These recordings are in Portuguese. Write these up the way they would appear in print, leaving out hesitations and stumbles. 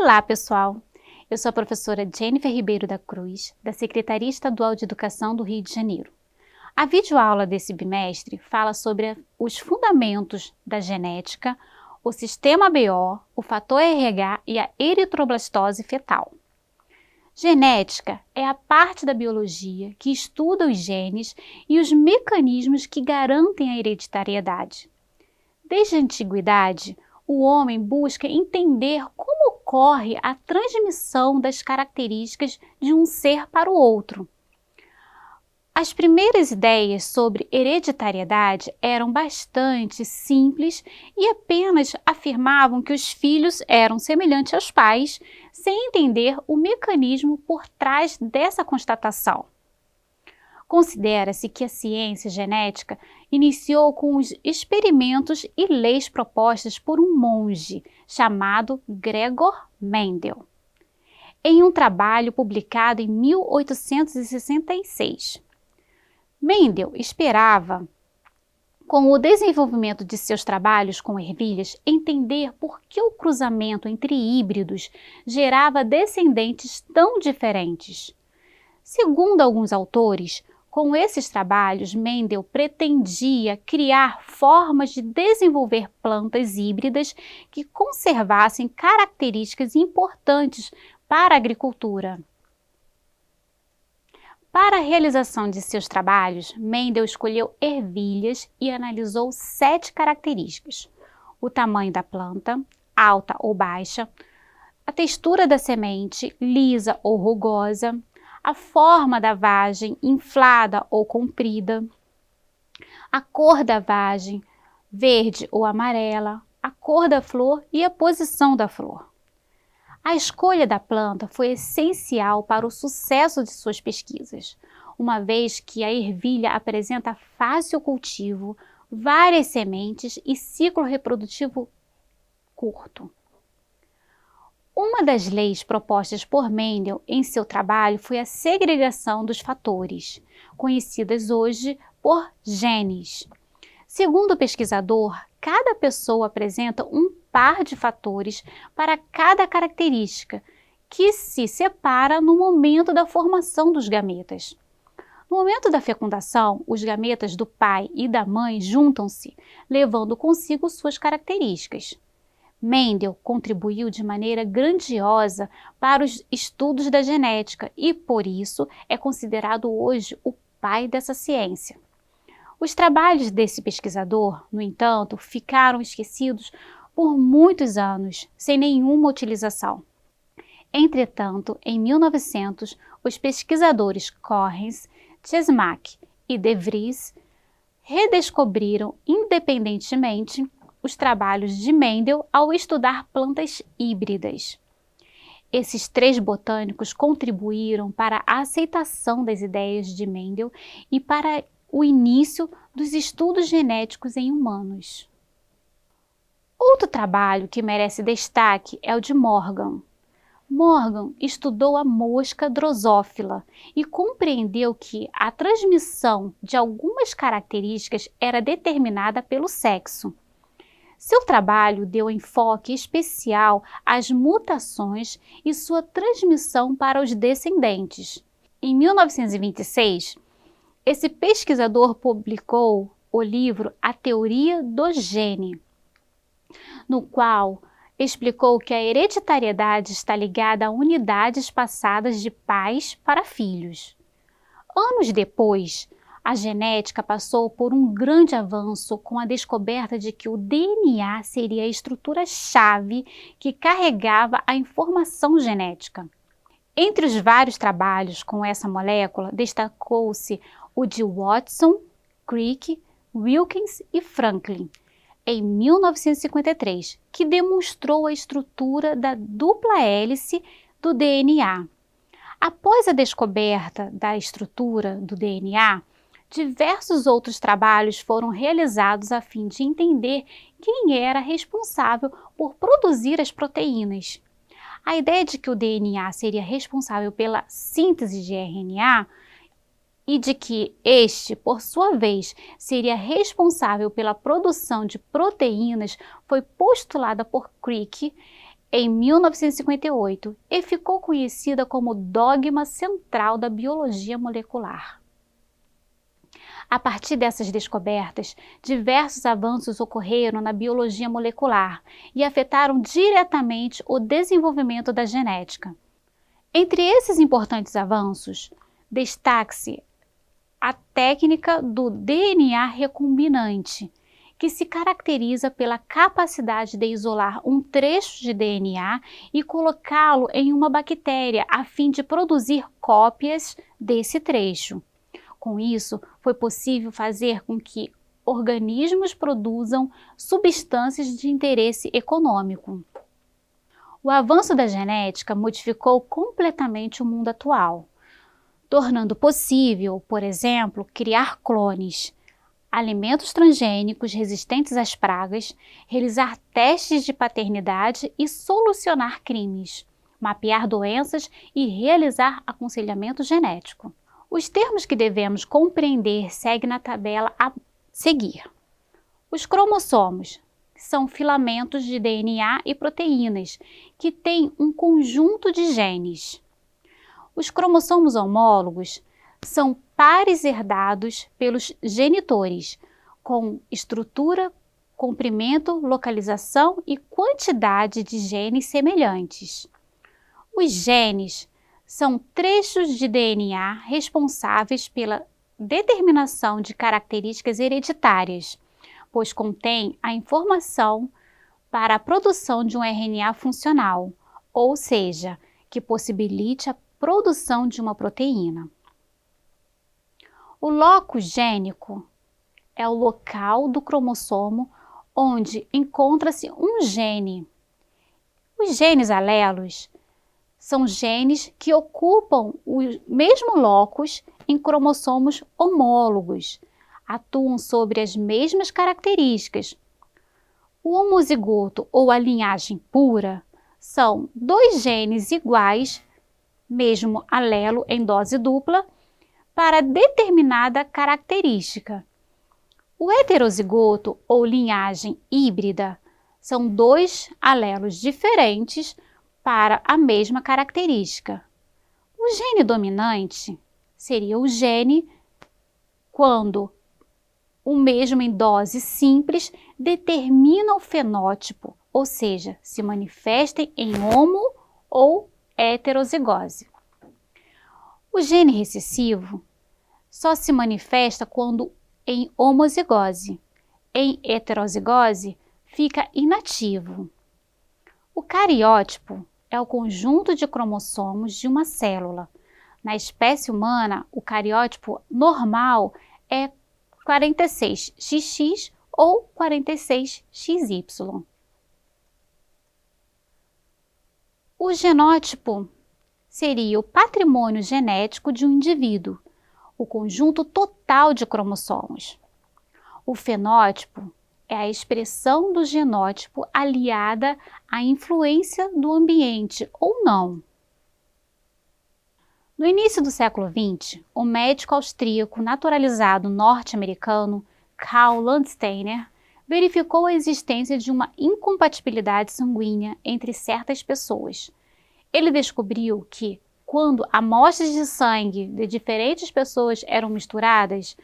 Olá, pessoal! Eu sou a professora Jennifer Ribeiro da Cruz, da Secretaria Estadual de Educação do Rio de Janeiro. A videoaula desse bimestre fala sobre os fundamentos da genética, o sistema BO, o fator RH e a eritroblastose fetal. Genética é a parte da biologia que estuda os genes e os mecanismos que garantem a hereditariedade. Desde a antiguidade, o homem busca entender como ocorre a transmissão das características de um ser para o outro. As primeiras ideias sobre hereditariedade eram bastante simples e apenas afirmavam que os filhos eram semelhantes aos pais, sem entender o mecanismo por trás dessa constatação. Considera-se que a ciência genética iniciou com os experimentos e leis propostas por um monge chamado Gregor Mendel, em um trabalho publicado em 1866. Mendel esperava, com o desenvolvimento de seus trabalhos com ervilhas, entender por que o cruzamento entre híbridos gerava descendentes tão diferentes. Segundo alguns autores, com esses trabalhos, Mendel pretendia criar formas de desenvolver plantas híbridas que conservassem características importantes para a agricultura. Para a realização de seus trabalhos, Mendel escolheu ervilhas e analisou 7 características: o tamanho da planta, alta ou baixa, a textura da semente, lisa ou rugosa, a forma da vagem, inflada ou comprida, a cor da vagem, verde ou amarela, a cor da flor e a posição da flor. A escolha da planta foi essencial para o sucesso de suas pesquisas, uma vez que a ervilha apresenta fácil cultivo, várias sementes e ciclo reprodutivo curto. Uma das leis propostas por Mendel em seu trabalho foi a segregação dos fatores, conhecidas hoje por genes. Segundo o pesquisador, cada pessoa apresenta um par de fatores para cada característica, que se separa no momento da formação dos gametas. No momento da fecundação, os gametas do pai e da mãe juntam-se, levando consigo suas características. Mendel contribuiu de maneira grandiosa para os estudos da genética e, por isso, é considerado hoje o pai dessa ciência. Os trabalhos desse pesquisador, no entanto, ficaram esquecidos por muitos anos, sem nenhuma utilização. Entretanto, em 1900, os pesquisadores Correns, Chesmak e De Vries redescobriram independentemente os trabalhos de Mendel ao estudar plantas híbridas. Esses 3 botânicos contribuíram para a aceitação das ideias de Mendel e para o início dos estudos genéticos em humanos. Outro trabalho que merece destaque é o de Morgan. Morgan estudou a mosca drosófila e compreendeu que a transmissão de algumas características era determinada pelo sexo. Seu trabalho deu enfoque especial às mutações e sua transmissão para os descendentes. Em 1926, esse pesquisador publicou o livro A Teoria do Gene, no qual explicou que a hereditariedade está ligada a unidades passadas de pais para filhos. Anos depois, a genética passou por um grande avanço com a descoberta de que o DNA seria a estrutura-chave que carregava a informação genética. Entre os vários trabalhos com essa molécula, destacou-se o de Watson, Crick, Wilkins e Franklin, em 1953, que demonstrou a estrutura da dupla hélice do DNA. Após a descoberta da estrutura do DNA, diversos outros trabalhos foram realizados a fim de entender quem era responsável por produzir as proteínas. A ideia de que o DNA seria responsável pela síntese de RNA e de que este, por sua vez, seria responsável pela produção de proteínas foi postulada por Crick em 1958 e ficou conhecida como dogma central da biologia molecular. A partir dessas descobertas, diversos avanços ocorreram na biologia molecular e afetaram diretamente o desenvolvimento da genética. Entre esses importantes avanços, destaque-se a técnica do DNA recombinante, que se caracteriza pela capacidade de isolar um trecho de DNA e colocá-lo em uma bactéria a fim de produzir cópias desse trecho. Com isso, foi possível fazer com que organismos produzam substâncias de interesse econômico. O avanço da genética modificou completamente o mundo atual, tornando possível, por exemplo, criar clones, alimentos transgênicos resistentes às pragas, realizar testes de paternidade e solucionar crimes, mapear doenças e realizar aconselhamento genético. Os termos que devemos compreender seguem na tabela a seguir. Os cromossomos são filamentos de DNA e proteínas que têm um conjunto de genes. Os cromossomos homólogos são pares herdados pelos genitores, com estrutura, comprimento, localização e quantidade de genes semelhantes. Os genes são trechos de DNA responsáveis pela determinação de características hereditárias, pois contém a informação para a produção de um RNA funcional, ou seja, que possibilite a produção de uma proteína. O locus gênico é o local do cromossomo onde encontra-se um gene. Os genes alelos são genes que ocupam o mesmo locus em cromossomos homólogos, atuam sobre as mesmas características. O homozigoto ou a linhagem pura são dois genes iguais, mesmo alelo em dose dupla, para determinada característica. O heterozigoto ou linhagem híbrida são dois alelos diferentes para a mesma característica. O gene dominante seria o gene quando o mesmo em dose simples determina o fenótipo, ou seja, se manifestem em homo ou heterozigose. O gene recessivo só se manifesta quando em homozigose. Em heterozigose, fica inativo. O cariótipo é o conjunto de cromossomos de uma célula. Na espécie humana, o cariótipo normal é 46XX ou 46XY. O genótipo seria o patrimônio genético de um indivíduo, o conjunto total de cromossomos. O fenótipo é a expressão do genótipo aliada à influência do ambiente ou não. No início do século XX, o médico austríaco naturalizado norte-americano Karl Landsteiner verificou a existência de uma incompatibilidade sanguínea entre certas pessoas. Ele descobriu que, quando amostras de sangue de diferentes pessoas eram misturadas,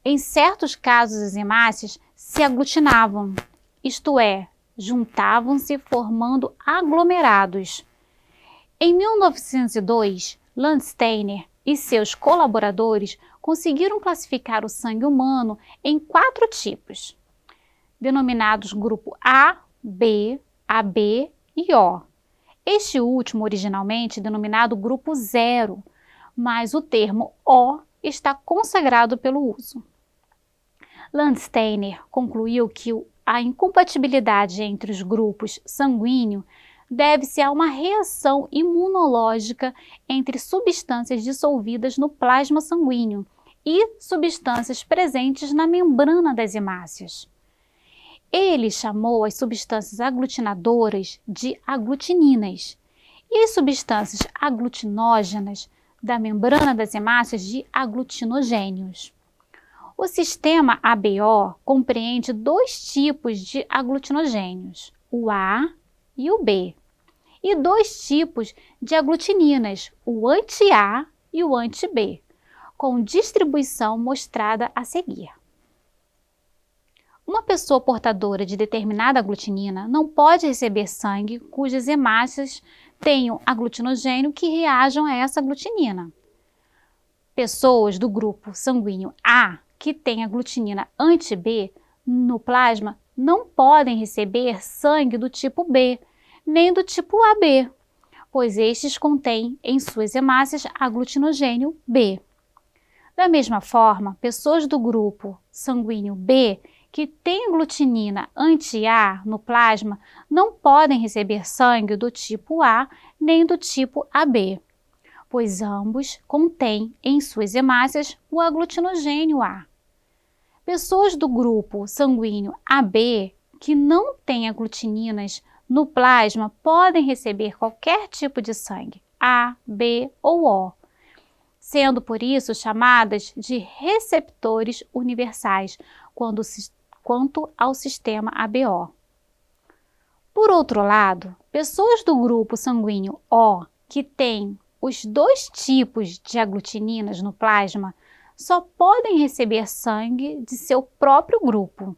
em certos casos as hemácias se aglutinavam, isto é, juntavam-se formando aglomerados. Em 1902, Landsteiner e seus colaboradores conseguiram classificar o sangue humano em 4 tipos, denominados grupo A, B, AB e O. Este último originalmente denominado grupo 0, mas o termo O está consagrado pelo uso. Landsteiner concluiu que a incompatibilidade entre os grupos sanguíneos deve-se a uma reação imunológica entre substâncias dissolvidas no plasma sanguíneo e substâncias presentes na membrana das hemácias. Ele chamou as substâncias aglutinadoras de aglutininas e as substâncias aglutinógenas da membrana das hemácias de aglutinogênios. O sistema ABO compreende 2 tipos de aglutinogênios, o A e o B. e 2 tipos de aglutininas, o anti-A e o anti-B, com distribuição mostrada a seguir. Uma pessoa portadora de determinada aglutinina não pode receber sangue cujas hemácias tenham aglutinogênio que reajam a essa aglutinina. Pessoas do grupo sanguíneo A que têm aglutinina anti-B no plasma não podem receber sangue do tipo B, nem do tipo AB, pois estes contêm em suas hemácias aglutinogênio B. Da mesma forma, pessoas do grupo sanguíneo B que têm aglutinina anti-A no plasma não podem receber sangue do tipo A nem do tipo AB, pois ambos contêm em suas hemácias o aglutinogênio A. Pessoas do grupo sanguíneo AB que não têm aglutininas no plasma podem receber qualquer tipo de sangue, A, B ou O, sendo por isso chamadas de receptores universais quanto ao sistema ABO. Por outro lado, pessoas do grupo sanguíneo O que têm os 2 tipos de aglutininas no plasma só podem receber sangue de seu próprio grupo.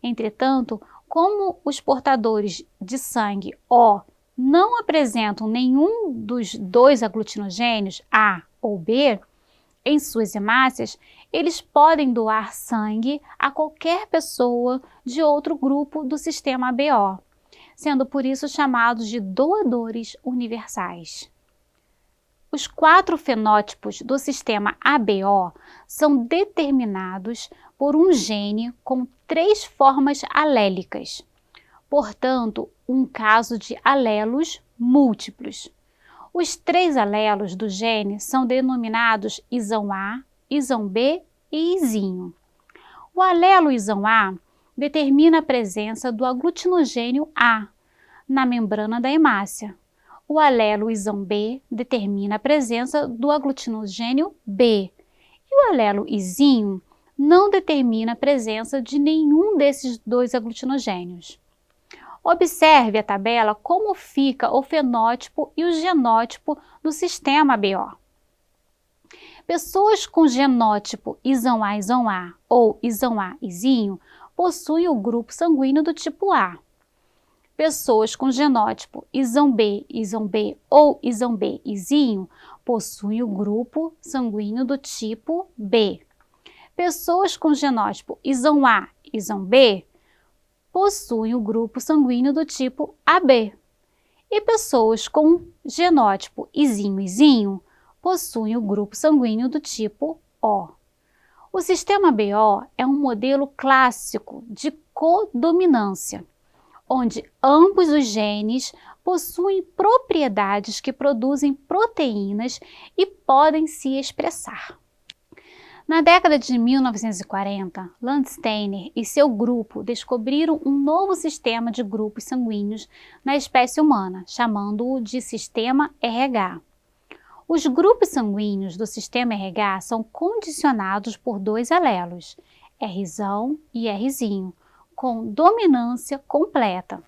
Entretanto, como os portadores de sangue O não apresentam nenhum dos 2 aglutinogênios, A ou B, em suas hemácias, eles podem doar sangue a qualquer pessoa de outro grupo do sistema ABO, sendo por isso chamados de doadores universais. Os 4 fenótipos do sistema ABO são determinados por um gene com 3 formas alélicas, portanto, um caso de alelos múltiplos. Os 3 alelos do gene são denominados isão A, isão B e izinho. O alelo isão A determina a presença do aglutinogênio A na membrana da hemácia. O alelo isão B determina a presença do aglutinogênio B. E o alelo izinho não determina a presença de nenhum desses 2 aglutinogênios. Observe a tabela como fica o fenótipo e o genótipo do sistema ABO. Pessoas com genótipo isão A ou isão A izinho possuem o grupo sanguíneo do tipo A. Pessoas com genótipo isão B ou isão B izinho possuem o grupo sanguíneo do tipo B. Pessoas com genótipo isão A, isão B possuem o grupo sanguíneo do tipo AB. E pessoas com genótipo izinho possuem o grupo sanguíneo do tipo O. O sistema ABO é um modelo clássico de codominância, onde ambos os genes possuem propriedades que produzem proteínas e podem se expressar. Na década de 1940, Landsteiner e seu grupo descobriram um novo sistema de grupos sanguíneos na espécie humana, chamando-o de sistema RH. Os grupos sanguíneos do sistema RH são condicionados por 2 alelos, Rzão e Rzinho, com dominância completa.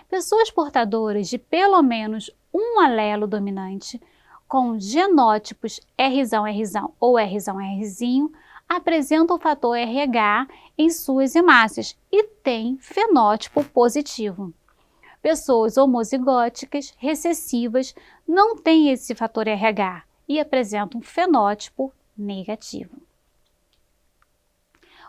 Pessoas portadoras de pelo menos um alelo dominante, com genótipos Rzão ou Rzinho, apresentam o fator RH em suas hemácias e têm fenótipo positivo. Pessoas homozigóticas recessivas não têm esse fator RH e apresentam um fenótipo negativo.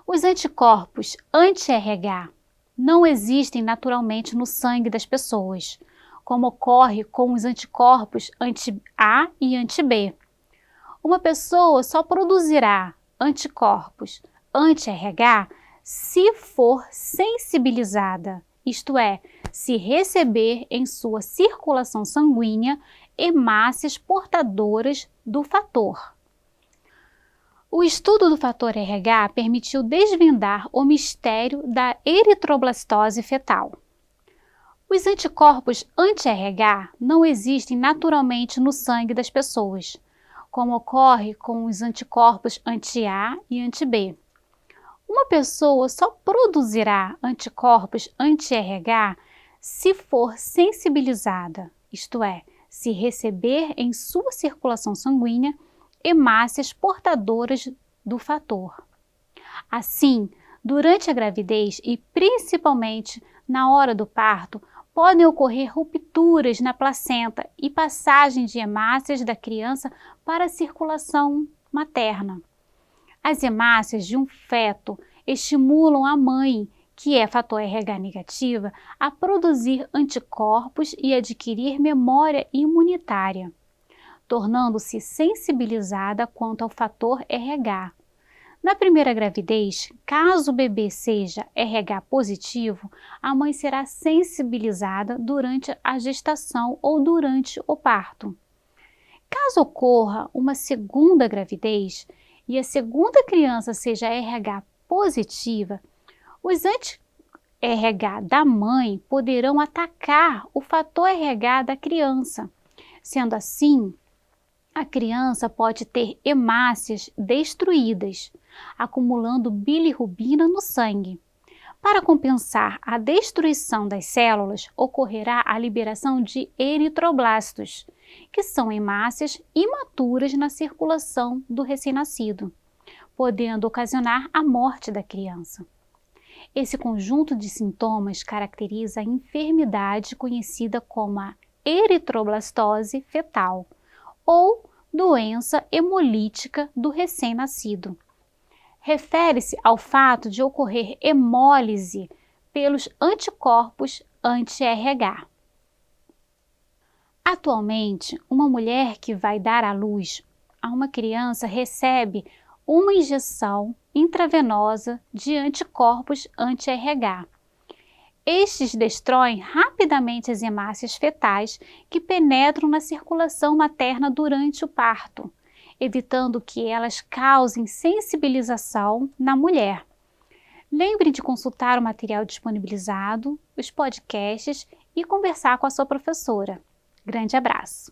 Os anticorpos anti-RH não existem naturalmente no sangue das pessoas, como ocorre com os anticorpos anti-A e anti-B. Uma pessoa só produzirá anticorpos anti-RH se for sensibilizada, isto é, se receber em sua circulação sanguínea hemácias portadoras do fator. O estudo do fator RH permitiu desvendar o mistério da eritroblastose fetal. Os anticorpos anti-RH não existem naturalmente no sangue das pessoas, como ocorre com os anticorpos anti-A e anti-B. Uma pessoa só produzirá anticorpos anti-RH se for sensibilizada, isto é, se receber em sua circulação sanguínea hemácias portadoras do fator. Assim, durante a gravidez e principalmente na hora do parto, podem ocorrer rupturas na placenta e passagem de hemácias da criança para a circulação materna. As hemácias de um feto estimulam a mãe, que é fator RH negativa, a produzir anticorpos e adquirir memória imunitária, tornando-se sensibilizada quanto ao fator RH. Na primeira gravidez, caso o bebê seja RH positivo, a mãe será sensibilizada durante a gestação ou durante o parto. Caso ocorra uma segunda gravidez e a segunda criança seja RH positiva, os anti-RH da mãe poderão atacar o fator RH da criança. Sendo assim, a criança pode ter hemácias destruídas, acumulando bilirrubina no sangue. Para compensar a destruição das células, ocorrerá a liberação de eritroblastos, que são hemácias imaturas na circulação do recém-nascido, podendo ocasionar a morte da criança. Esse conjunto de sintomas caracteriza a enfermidade conhecida como a eritroblastose fetal, ou doença hemolítica do recém-nascido. Refere-se ao fato de ocorrer hemólise pelos anticorpos anti-RH. Atualmente, uma mulher que vai dar à luz a uma criança recebe uma injeção intravenosa de anticorpos anti-RH. Estes destroem rapidamente as hemácias fetais que penetram na circulação materna durante o parto, evitando que elas causem sensibilização na mulher. Lembre de consultar o material disponibilizado, os podcasts e conversar com a sua professora. Grande abraço!